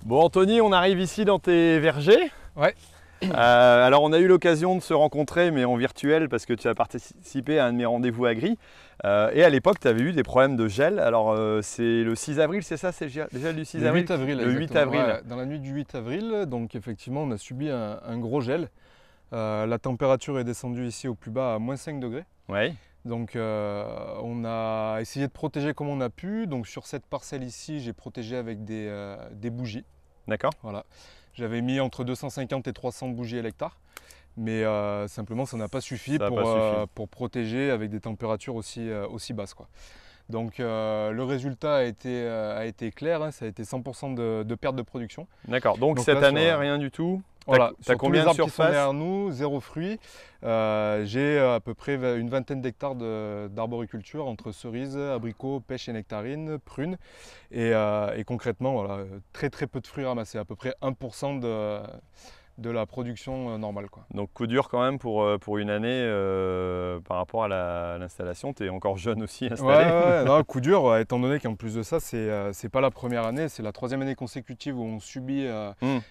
Bon Anthony, on arrive ici dans tes vergers. Ouais. Alors on a eu l'occasion de se rencontrer mais en virtuel parce que tu as participé à un de mes rendez-vous agri. Et à l'époque tu avais eu des problèmes de gel. Alors c'est le 6 avril, c'est ça? C'est le gel du 6 avril? 8 avril, le 8 avril. Ouais, dans la nuit du 8 avril, donc effectivement on a subi un gros gel. La température est descendue ici au plus bas à -5 degrés. Ouais. Donc on a essayé de protéger comme on a pu. Donc sur cette parcelle ici, j'ai protégé avec des bougies. D'accord. Voilà. J'avais mis entre 250 et 300 bougies à l'hectare. Mais simplement ça n'a pas suffi pour protéger avec des températures aussi basses, quoi. Donc le résultat a été clair, hein, ça a été 100% de perte de production. D'accord, donc cette année, rien du tout. Voilà, tu as combien de surface? Derrière nous, 0 fruits. J'ai à peu près une vingtaine d'hectares d'arboriculture entre cerises, abricots, pêches et nectarines, prunes. Et concrètement, voilà, très peu de fruits ramassés, à peu près 1% de la production normale, quoi. Donc coup dur quand même pour une année par rapport à l'installation. Tu es encore jeune aussi installé. Ouais, non, coup dur, étant donné qu'en plus de ça, c'est pas la première année, c'est la 3e année consécutive où on subit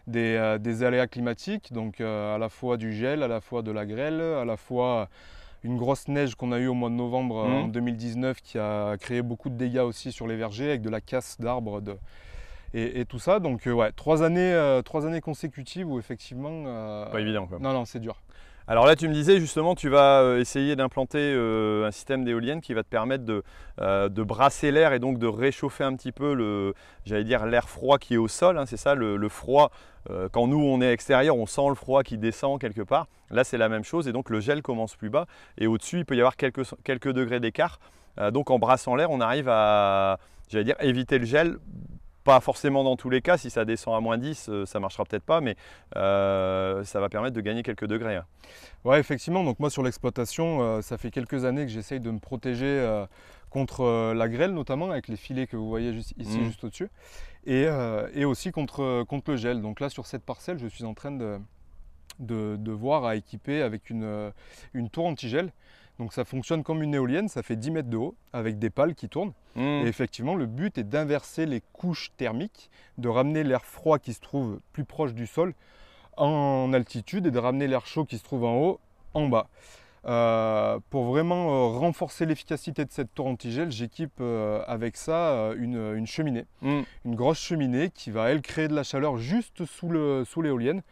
des aléas climatiques, donc à la fois du gel, à la fois de la grêle, à la fois une grosse neige qu'on a eue au mois de novembre en 2019 qui a créé beaucoup de dégâts aussi sur les vergers avec de la casse d'arbres et tout ça. Donc ouais, 3 années consécutives où effectivement... pas évident, quoi. Non, c'est dur. Alors là, tu me disais justement, tu vas essayer d'implanter un système d'éolienne qui va te permettre de brasser l'air et donc de réchauffer un petit peu l'air froid qui est au sol, hein, c'est ça, le froid. Quand nous, on est extérieur, on sent le froid qui descend quelque part. Là, c'est la même chose et donc le gel commence plus bas et au-dessus, il peut y avoir quelques degrés d'écart. Donc en brassant l'air, on arrive à, éviter le gel. Pas forcément dans tous les cas, si ça descend à -10, ça ne marchera peut-être pas, mais ça va permettre de gagner quelques degrés. Hein. Ouais, effectivement, donc moi sur l'exploitation, ça fait quelques années que j'essaye de me protéger contre la grêle, notamment avec les filets que vous voyez ici juste au-dessus, et aussi contre le gel. Donc là sur cette parcelle, je suis en train de voir à équiper avec une tour anti-gel. Donc ça fonctionne comme une éolienne, ça fait 10 mètres de haut avec des pales qui tournent. Et effectivement, le but est d'inverser les couches thermiques, de ramener l'air froid qui se trouve plus proche du sol en altitude et de ramener l'air chaud qui se trouve en haut en bas. Pour vraiment renforcer l'efficacité de cette tour anti-gel, j'équipe avec ça une cheminée, une grosse cheminée qui va elle créer de la chaleur juste sous l'éolienne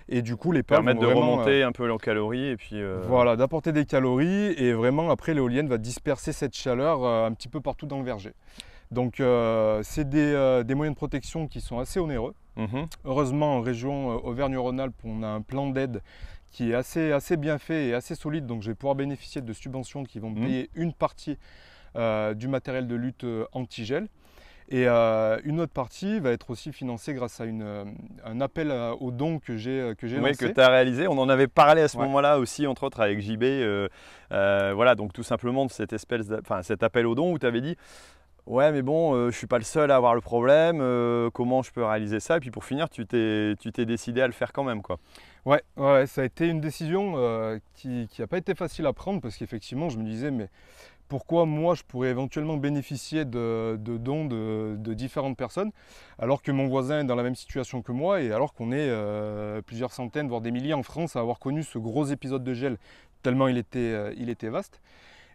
et du coup les pales permettre de remonter un peu les calories et puis voilà, d'apporter des calories et vraiment après l'éolienne va disperser cette chaleur un petit peu partout dans le verger. Donc c'est des moyens de protection qui sont assez onéreux. Heureusement en région Auvergne-Rhône-Alpes on a un plan d'aide qui est assez bien fait et assez solide, donc je vais pouvoir bénéficier de subventions qui vont me payer une partie du matériel de lutte anti-gel. Et une autre partie va être aussi financée grâce à un appel aux dons que j'ai lancé. Oui, que tu as réalisé. On en avait parlé à ce moment-là aussi, entre autres avec JB. Voilà, donc tout simplement de cet appel aux dons où tu avais dit ouais, mais bon, je ne suis pas le seul à avoir le problème, comment je peux réaliser ça? Et puis pour finir, tu t'es décidé à le faire quand même, quoi. Ouais, ça a été une décision qui n'a pas été facile à prendre parce qu'effectivement, je me disais, mais pourquoi moi je pourrais éventuellement bénéficier de dons de différentes personnes alors que mon voisin est dans la même situation que moi et alors qu'on est plusieurs centaines, voire des milliers en France à avoir connu ce gros épisode de gel tellement il était vaste.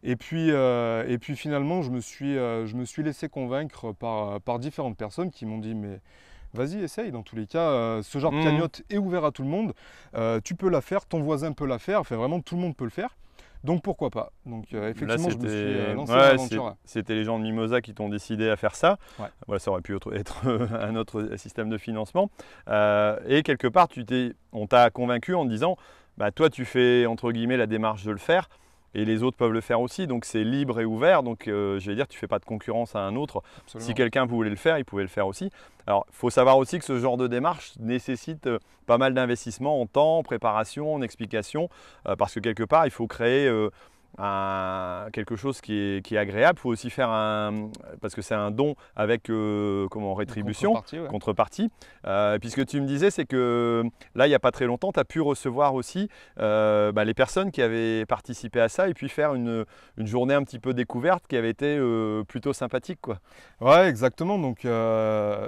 Et puis finalement, je me suis laissé convaincre par différentes personnes qui m'ont dit mais vas-y, essaye, dans tous les cas, ce genre de cagnotte est ouvert à tout le monde, tu peux la faire, ton voisin peut la faire, enfin vraiment tout le monde peut le faire, donc pourquoi pas. Donc effectivement, je me suis lancé dans l'aventure. C'était les gens de Mimosa qui t'ont décidé à faire ça, voilà, ça aurait pu être un autre système de financement, et quelque part on t'a convaincu en te disant, bah, toi tu fais entre guillemets la démarche de le faire, et les autres peuvent le faire aussi, donc c'est libre et ouvert, donc je vais dire tu ne fais pas de concurrence à un autre. Absolument. Si quelqu'un voulait le faire, il pouvait le faire aussi. Alors il faut savoir aussi que ce genre de démarche nécessite pas mal d'investissement en temps, en préparation, en explication, parce que quelque part il faut créer quelque chose qui est agréable. Il faut aussi faire parce que c'est un don avec rétribution, contrepartie. Puisque tu me disais, c'est que là, il n'y a pas très longtemps, tu as pu recevoir aussi les personnes qui avaient participé à ça et puis faire une journée un petit peu découverte qui avait été plutôt sympathique, quoi. Ouais, exactement. Donc,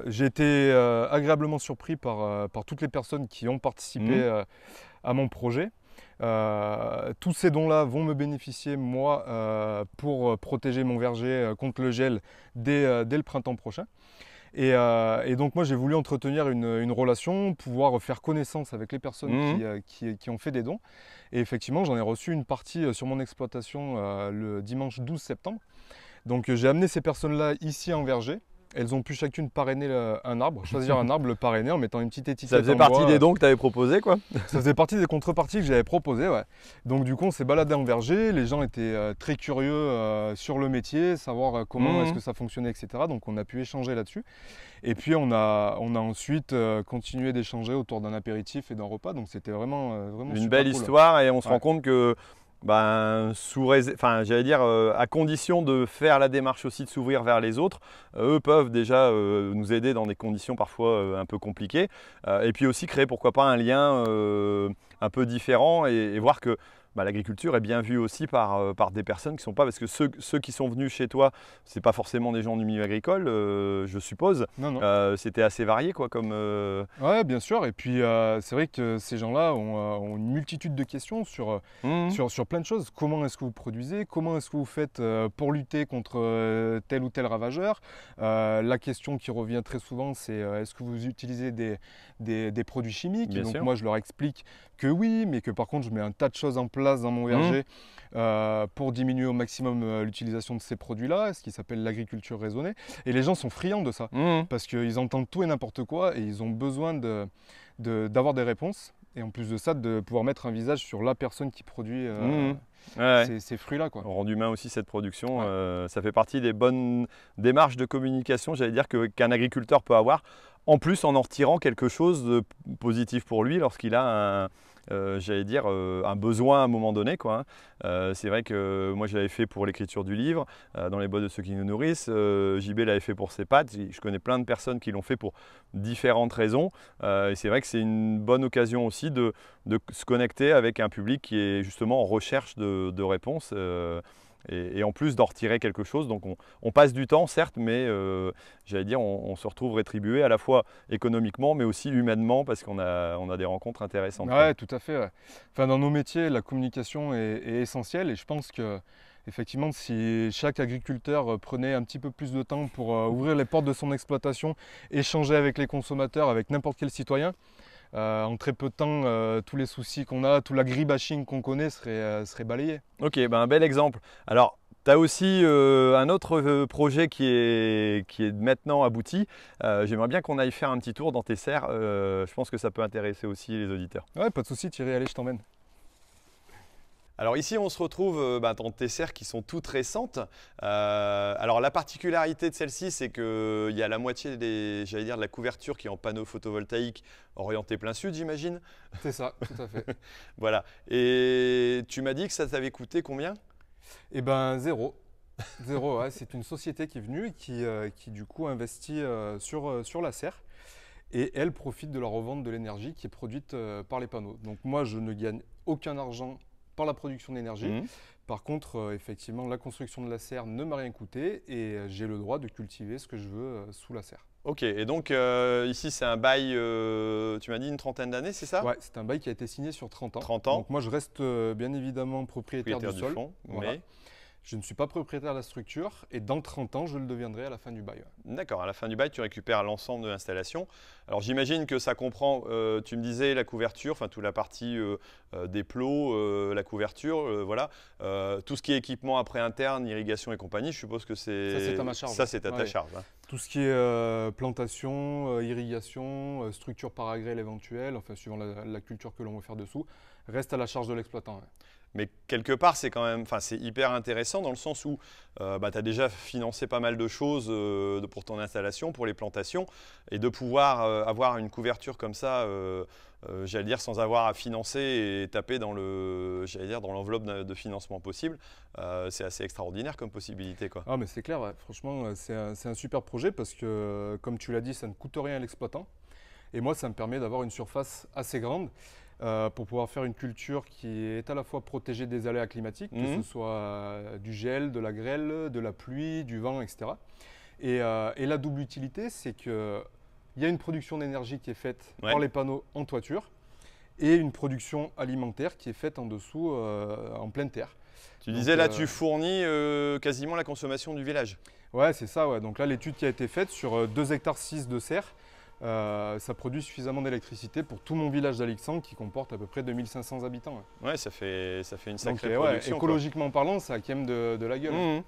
j'ai été agréablement surpris par toutes les personnes qui ont participé à mon projet. Tous ces dons-là vont me bénéficier, moi, pour protéger mon verger contre le gel dès le printemps prochain. Et donc moi j'ai voulu entretenir une relation, pouvoir faire connaissance avec les personnes qui ont fait des dons. Et effectivement j'en ai reçu une partie sur mon exploitation le dimanche 12 septembre. Donc j'ai amené ces personnes-là ici en verger. Elles ont pu chacune parrainer un arbre, choisir un arbre, le parrainer en mettant une petite étiquette. Ça faisait partie des dons que tu avais proposés, quoi? Ça faisait partie des contreparties que j'avais proposées, ouais. Donc du coup on s'est baladé en verger, les gens étaient très curieux sur le métier, savoir comment est-ce que ça fonctionnait, etc. Donc on a pu échanger là-dessus. Et puis on a ensuite continué d'échanger autour d'un apéritif et d'un repas, donc c'était vraiment une belle histoire et on se rend compte que j'allais dire, à condition de faire la démarche aussi de s'ouvrir vers les autres, eux peuvent déjà nous aider dans des conditions parfois un peu compliquées, et puis aussi créer pourquoi pas un lien un peu différent et voir que l'agriculture est bien vue aussi par des personnes qui ne sont pas, parce que ceux qui sont venus chez toi, ce n'est pas forcément des gens du milieu agricole, je suppose. Non. C'était assez varié, quoi, comme… Ouais, bien sûr. Et puis c'est vrai que ces gens-là ont une multitude de questions sur plein de choses. Comment est-ce que vous produisez? Comment est-ce que vous faites pour lutter contre tel ou tel ravageur? La question qui revient très souvent, c'est est-ce que vous utilisez des produits chimiques? Bien donc sûr. moi, je leur explique que oui, mais que par contre, je mets un tas de choses en place dans mon verger pour diminuer au maximum l'utilisation de ces produits-là, ce qui s'appelle l'agriculture raisonnée. Et les gens sont friands de ça, parce qu'ils entendent tout et n'importe quoi et ils ont besoin d'avoir des réponses. Et en plus de ça, de pouvoir mettre un visage sur la personne qui produit ces fruits-là, quoi. Rendre humain aussi cette production, ça fait partie des bonnes démarches de communication, j'allais dire, qu'un agriculteur peut avoir, en plus en retirant quelque chose de positif pour lui lorsqu'il a un besoin à un moment donné, quoi. C'est vrai que moi je l'avais fait pour l'écriture du livre, dans les bottes de ceux qui nous nourrissent. JB l'avait fait pour ses pâtes. Je connais plein de personnes qui l'ont fait pour différentes raisons. Et c'est vrai que c'est une bonne occasion aussi de se connecter avec un public qui est justement en recherche de réponses. Et en plus d'en retirer quelque chose, donc on passe du temps certes, mais j'allais dire on se retrouve rétribué à la fois économiquement, mais aussi humainement, parce qu'on a des rencontres intéressantes. Ouais, tout à fait. Ouais. Enfin, dans nos métiers, la communication est essentielle, et je pense que effectivement, si chaque agriculteur prenait un petit peu plus de temps pour ouvrir les portes de son exploitation, échanger avec les consommateurs, avec n'importe quel citoyen, en très peu de temps, tous les soucis qu'on a, tout l'agribashing qu'on connaît serait balayé. Ok, un bel exemple. Alors, tu as aussi un autre projet qui est maintenant abouti. J'aimerais bien qu'on aille faire un petit tour dans tes serres. Je pense que ça peut intéresser aussi les auditeurs. Ouais, pas de souci Thierry, allez, je t'emmène. Alors ici, on se retrouve dans tes serres qui sont toutes récentes. Alors la particularité de celle-ci, c'est qu'il y a la moitié de la couverture qui est en panneau photovoltaïque orienté plein sud, j'imagine. C'est ça, tout à fait. Voilà. Et tu m'as dit que ça t'avait coûté combien? Eh ben zéro. Zéro, ouais. C'est une société qui est venue et qui du coup investit sur la serre. Et elle profite de la revente de l'énergie qui est produite par les panneaux. Donc moi, je ne gagne aucun argent par la production d'énergie. Par contre, effectivement, la construction de la serre ne m'a rien coûté et j'ai le droit de cultiver ce que je veux sous la serre. Ok, et donc ici c'est un bail, tu m'as dit une trentaine d'années, c'est ça? Ouais, c'est un bail qui a été signé sur 30 ans. 30 ans. Donc moi je reste bien évidemment propriétaire du sol. Fond, voilà. Mais… Je ne suis pas propriétaire de la structure et dans 30 ans, je le deviendrai à la fin du bail. D'accord, à la fin du bail, tu récupères l'ensemble de l'installation. Alors j'imagine que ça comprend, tu me disais, la couverture, enfin toute la partie des plots, la couverture, voilà. Tout ce qui est équipement après interne, irrigation et compagnie, je suppose que c'est… Ça, c'est à ma charge. Ça, c'est à ta charge. Hein. Tout ce qui est plantation, irrigation, structure par agrêle éventuelle, enfin suivant la culture que l'on veut faire dessous, reste à la charge de l'exploitant. Ouais. Mais quelque part, c'est quand même, enfin, c'est hyper intéressant dans le sens où tu as déjà financé pas mal de choses pour ton installation, pour les plantations, et de pouvoir avoir une couverture comme ça, j'allais dire, sans avoir à financer et taper dans l'enveloppe de financement possible, c'est assez extraordinaire comme possibilité, quoi. Ah mais c'est clair, ouais. Franchement, c'est un super projet parce que, comme tu l'as dit, ça ne coûte rien à l'exploitant. Et moi, ça me permet d'avoir une surface assez grande pour pouvoir faire une culture qui est à la fois protégée des aléas climatiques, que ce soit du gel, de la grêle, de la pluie, du vent, etc. Et la double utilité, c'est qu'il y a une production d'énergie qui est faite par les panneaux en toiture et une production alimentaire qui est faite en dessous, en pleine terre. Tu disais là, tu fournis quasiment la consommation du village. Ouais, c'est ça. Ouais. Donc là, l'étude qui a été faite sur 2,6 hectares de serre, ça produit suffisamment d'électricité pour tout mon village d'Alixandre qui comporte à peu près 2500 habitants. Ouais, ça fait une sacrée Donc, production. Écologiquement parlant, ça a quand même de la gueule.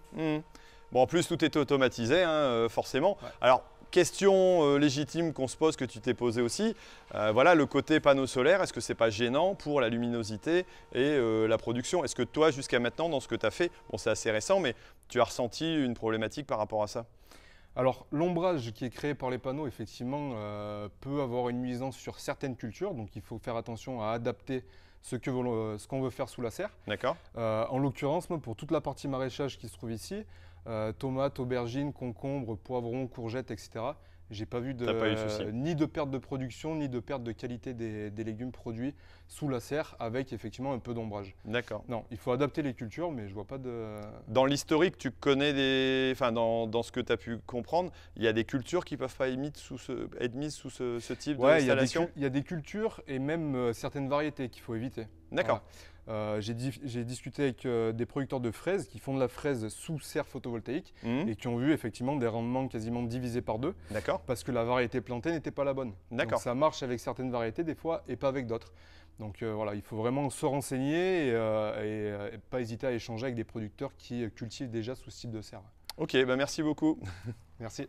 Bon, en plus, tout est automatisé, hein, forcément. Ouais. Alors, question légitime qu'on se pose, que tu t'es posée aussi. Voilà, le côté panneau solaire, est-ce que c'est pas gênant pour la luminosité et la production? Est-ce que toi, jusqu'à maintenant, dans ce que tu as fait, bon, c'est assez récent, mais tu as ressenti une problématique par rapport à ça? Alors, l'ombrage qui est créé par les panneaux, effectivement, peut avoir une nuisance sur certaines cultures. Donc, il faut faire attention à adapter ce qu'on veut faire sous la serre. D'accord. En l'occurrence, moi, pour toute la partie maraîchage qui se trouve ici, tomates, aubergines, concombres, poivrons, courgettes, etc. J'ai pas vu ni de perte de production, ni de perte de qualité des légumes produits sous la serre avec effectivement un peu d'ombrage. D'accord. Non, il faut adapter les cultures, mais je vois pas de… Dans l'historique, tu connais dans ce que tu as pu comprendre, il y a des cultures qui ne peuvent pas être mises sous ce type d'installation? Il y a des cultures et même certaines variétés qu'il faut éviter. D'accord. Voilà. J'ai discuté avec des producteurs de fraises qui font de la fraise sous serre photovoltaïque et qui ont vu effectivement des rendements quasiment divisés par 2. D'accord. Parce que la variété plantée n'était pas la bonne. D'accord. Donc ça marche avec certaines variétés des fois et pas avec d'autres. Donc voilà, il faut vraiment se renseigner et pas hésiter à échanger avec des producteurs qui cultivent déjà sous ce type de serre. Ok, bah merci beaucoup. Merci.